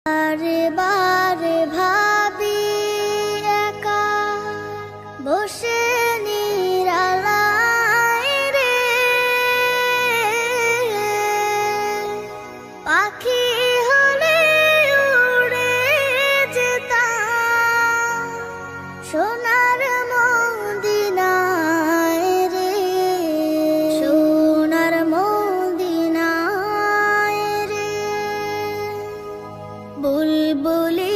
বারে বারে ভাবি একা বসে নিরালায় রে, পাখি হলে উড়ে যেতাম সোনার মদিনায় রে, সোনার মদিনায় রে। বুলবুলি